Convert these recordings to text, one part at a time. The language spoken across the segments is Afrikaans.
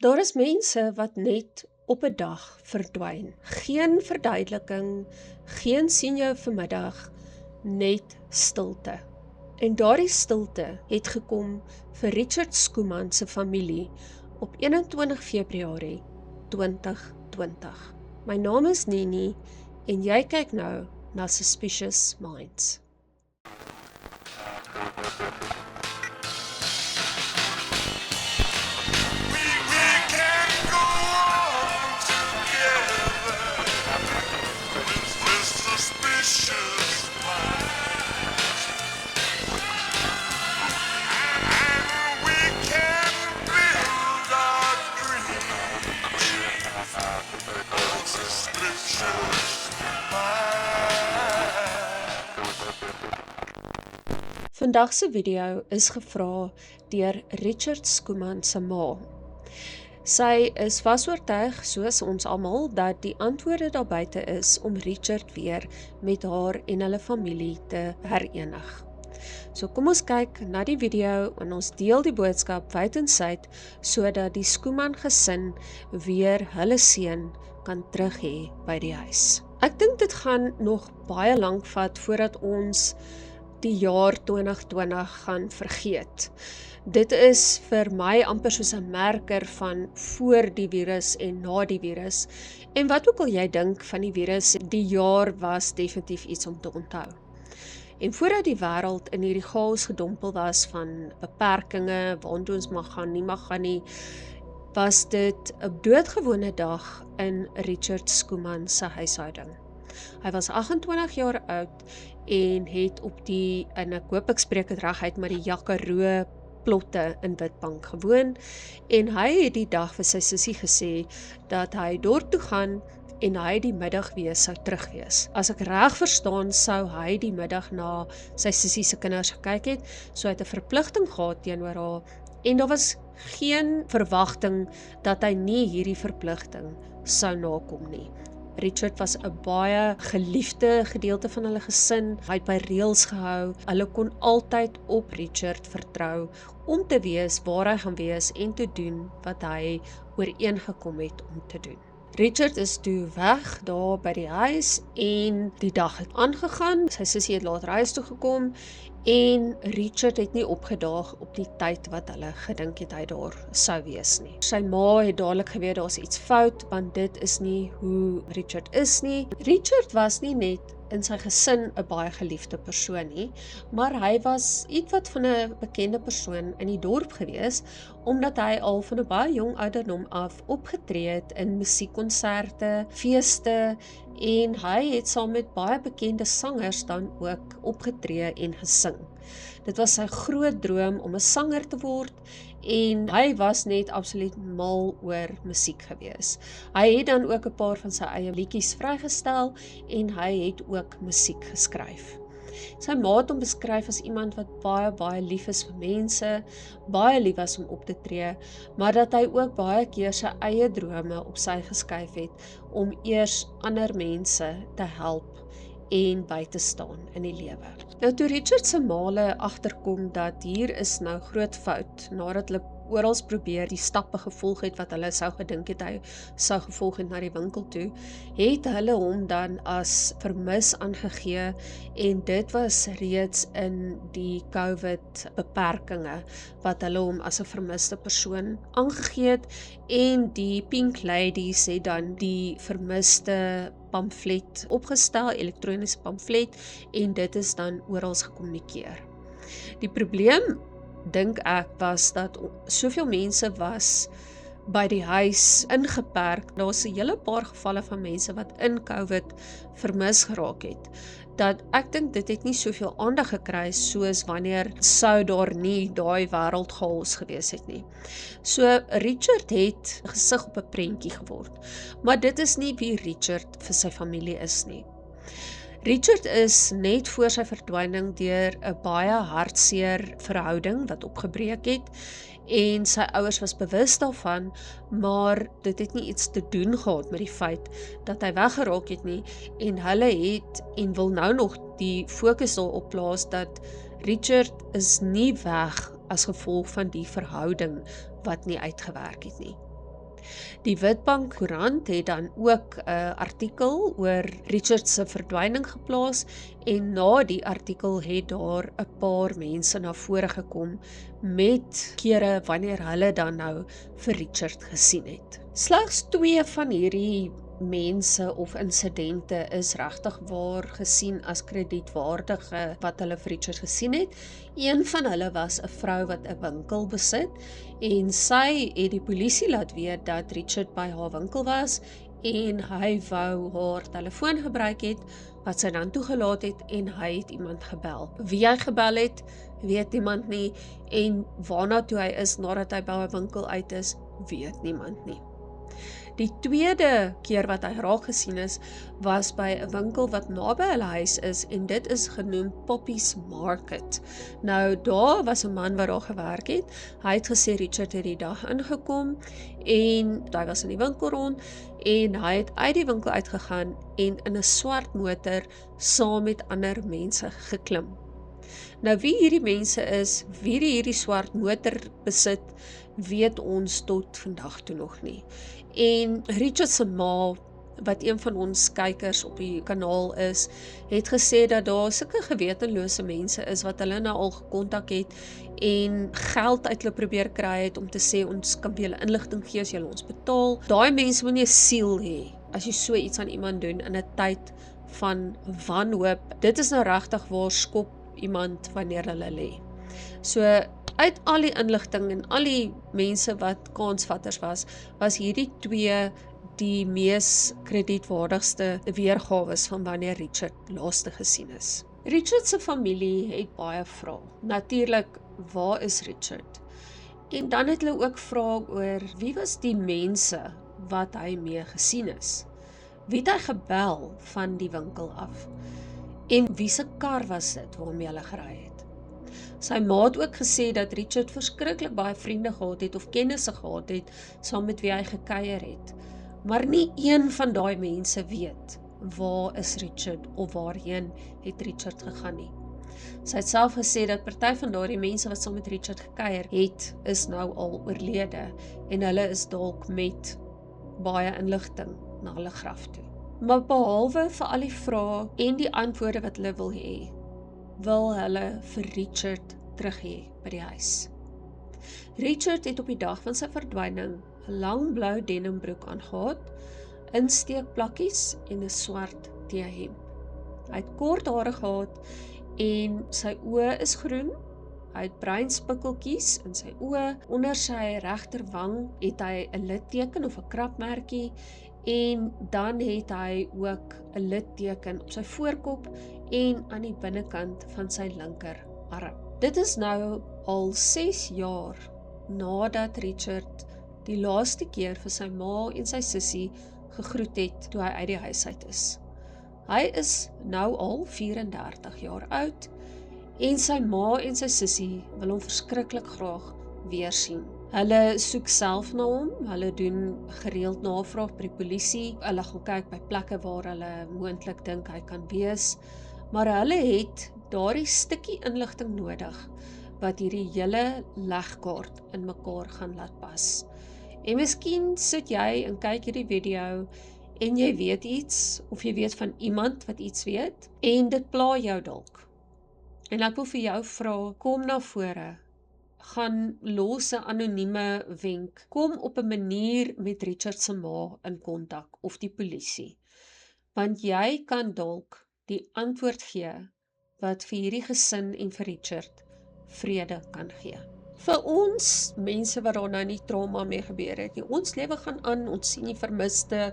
Daar is mense wat net op 'n dag verdwyn. Geen verduideliking, geen sien jou vanmiddag, net stilte. En daardie stilte het gekom vir Richard Schoeman se familie op 21 Februarie 2020. My naam is Nini en jy kyk nou na Suspicious Minds. Vandag se video is gevra deur Richard Schoeman se ma. Sy is vasoortuig, soos ons almal, dat die antwoorde daar buite is om Richard weer met haar en hulle familie te herenig. So kom ons kyk na die video en ons deel die boodskap wyd en suid sodat die Schoeman gesin weer hulle seun kan terug hê by die huis. Ek dink dit gaan nog baie lank vat voordat ons die jaar 2020 gaan vergeet. Dit is vir my amper soos 'n merker van voor die virus en na die virus. En wat ook al jy dink van die virus, die jaar was definitief iets om te onthou. En voordat die wêreld in hierdie chaos gedompel was van beperkings, waartoe ons mag gaan, nie mag gaan nie, was dit 'n doodgewone dag in Richard Schoeman se huishouding. Hy was 28 jaar oud en het en ek hoop ek spreek dit reg uit, maar die Jacaroo plotte in Witbank gewoon, en hy het die dag vir sy sussie gesê dat hy dorp toe gaan en hy die middag weer sou terug wees. As ek reg verstaan, sou hy die middag na sy sussie se kinders gekyk het, so hy het 'n verpligting gehad teenoor haar, en daar was geen verwagting dat hy nie hierdie verpligting sou nakom nie. Richard was 'n baie geliefde gedeelte van hulle gesin. Hy het by reëls gehou. Hulle kon altyd op Richard vertrou om te wees waar hy gaan wees en te doen wat hy ooreengekom het om te doen. Richard is toe weg daar by die huis en die dag het aangegaan. Sy sussie het later huis toe gekom en Richard het nie opgedaag op die tyd wat hulle gedink het hy daar sou wees nie. Sy ma het dadelik geweet daar's iets fout, want dit is nie hoe Richard is nie. Richard was nie net in sy gesin 'n baie geliefde persoon nie, maar hy was ietwat van 'n bekende persoon in die dorp gewees, omdat hy al van 'n baie jong ouderdom af opgetree het in musiekkonserte, feeste, en hy het saam met baie bekende sangers dan ook opgetree en gesing. Dit was sy groot droom om 'n sanger te word, en hy was net absoluut mal oor musiek gewees. Hy het dan ook 'n paar van sy eie liedjies vrygestel en hy het ook musiek geskryf. Sy ma het hom beskryf as iemand wat baie lief is vir mense, baie lief was om op te tree, maar dat hy ook baie keer sy eie drome op sy geskuif het om eers ander mense te help en by te staan in die lewe. Nou toe Richard se ma agterkom dat hier is nou groot fout, nadat hulle oral probeer die stappe gevolg het wat hulle sou gedink het hy sou gevolg het na die winkel toe, het hulle hom dan as vermis aangegee, en dit was reeds in die COVID beperkinge wat hulle hom as 'n vermiste persoon aangegee het, en die Pink Ladies het dan die vermiste pamflet opgestel, elektroniese pamflet, en dit is dan oral gekommunikeer. Die probleem, dink ek, was dat soveel mense was by die huis ingeperk. Daar's 'n hele paar gevalle van mense wat in COVID vermis geraak het, dat ek dink dit het nie soveel aandag gekry soos wanneer sou daar nie daai wêreldchaos gewees het nie. So Richard het gesig op 'n prentjie geword, maar dit is nie wie Richard vir sy familie is nie. Richard is net voor sy verdwyning deur 'n baie hartseer verhouding wat opgebreek het, en sy ouers was bewus daarvan, maar dit het nie iets te doen gehad met die feit dat hy weggeraak het nie, en hulle het en wil nou nog die fokus daarop plaas dat Richard is nie weg as gevolg van die verhouding wat nie uitgewerk het nie. Die Witbank Koerant het dan ook 'n artikel oor Richard se verdwyning geplaas en na die artikel het daar 'n paar mense na vore gekom met kere wanneer hulle dan nou vir Richard gesien het. Slegs 2 van hierdie mense of insidente is regtig waar gesien as kredietwaardige wat hulle vir Richard gesien het. Een van hulle was 'n vrou wat 'n winkel besit en sy het die polisie laat weet dat Richard by haar winkel was en hy wou haar telefoon gebruik het wat sy dan toegelaat het en hy het iemand gebel. Wie hy gebel het, weet niemand nie en waarna toe hy is nadat hy by haar winkel uit is, weet niemand nie. Die tweede keer wat hy raak gesien is, was by 'n winkel wat naby hulle huis is en dit is genoem Poppy's Market. Nou, daar was 'n man wat daar gewerk het. Hy het gesê Richard het die dag ingekom en hy was in die winkel rond en hy het uit die winkel uitgegaan en in 'n swart motor saam met ander mense geklim. Nou wie hierdie mense is, wie hierdie swart motor besit, weet ons tot vandag toe nog nie. En Richard se ma, wat een van ons kykers op die kanaal is, het gesê dat daar sulke gewetenlose mense is wat hulle nou al gekontak het en geld uit hulle probeer kry het om te sê ons kan vir julle inligting gee as julle ons betaal. Daai mense moet nie 'n siel hê as jy so iets aan iemand doen in 'n tyd van wanhoop. Dit is nou regtig waar skop iemand wanneer hulle lê. So uit al die inligting en al die mense wat kansvatters was hierdie 2 die mees kredietwaardigste weergawe van wanneer Richard laaste gesien is. Richard se familie het baie vrae. Natuurlik, waar is Richard? En dan het hulle ook vrae oor wie was die mense wat hy mee gesien is? Wie het hy gebel van die winkel af? En wie se kar was dit waarmee hulle gery het? Sy ma het ook gesê dat Richard verskriklik baie vriende gehad het of kennisse gehad het saam met wie hy gekuier het. Maar nie een van daai mense weet waar is Richard of waarheen het Richard gegaan nie. Sy het self gesê dat party van daardie mense wat saam met Richard gekuier het, is nou al oorlede en hulle is dalk met baie inligting na hulle graf toe. Maar behalwe vir al die vrae en die antwoorde wat hulle wil hulle vir Richard terug hê by die huis. Richard het op die dag van sy verdwyning 'n lang blou denimbroek aangehad, insteekplakkies en 'n swart T-hemp. Hy het kort hare gehad en sy oë is groen. Hy het bruin spikkeltjies in sy oë. Onder sy regterwang het hy 'n litteken of 'n krapmerkie en dan het hy ook 'n litteken op sy voorkop en aan die binnekant van sy linkerarm. Dit is nou al 6 jaar nadat Richard die laaste keer vir sy ma en sy sussie gegroet het toe hy uit die huis uit is. Hy is nou al 34 jaar oud en sy ma en sy sussie wil hom verskriklik graag weer sien. Hulle soek self na hom, hulle doen gereeld navraag by die polisie, hulle gaan kyk by plekke waar hulle moontlik dink hy kan wees, maar hulle het daardie stukkie inligting nodig wat hierdie hele legkaart in mekaar gaan laat pas. En miskien sit jy en kyk hierdie video en jy weet iets of jy weet van iemand wat iets weet en dit pla jou dalk. En ek wil vir jou vra, kom na vore. Gaan los 'n anonieme wenk. Kom op 'n manier met Richard se ma in kontak of die polisie. Want jy kan dalk die antwoord gee wat vir hierdie gesin en vir Richard vrede kan gee. Vir ons mense wat daar nou nie trauma mee gebeur het nie, ons lewe gaan aan, ons sien die vermiste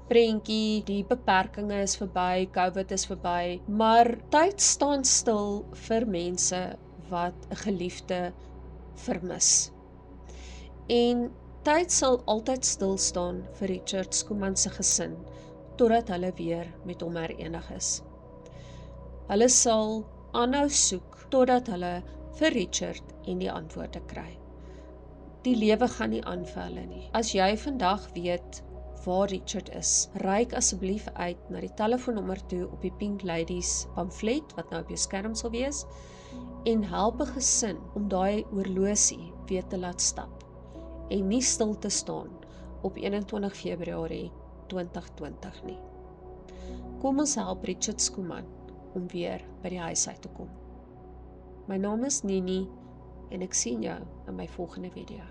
prentjie, die beperkings is verby, COVID is verby, maar tyd staan stil vir mense wat 'n geliefde vermis. En tyd sal altyd stil staan vir Richard Skuman se gesin, totdat hulle weer met hom herenig is. Hulle sal aanhou soek, totdat hulle vir Richard en die antwoorde kry. Die lewe gaan nie aan vir hulle nie. As jy vandag weet waar Richard is, reik asseblief uit na die telefoonnommer toe op die Pink Ladies pamflet, wat nou op jou skerm sal wees, en help 'n gesin om daai oorlosie weer te laat stap en nie stil te staan op 21 Februarie 2020 nie. Kom ons help Richard Skuman om weer by die huis uit te kom. My naam is Nini en ek sien jou in my volgende video.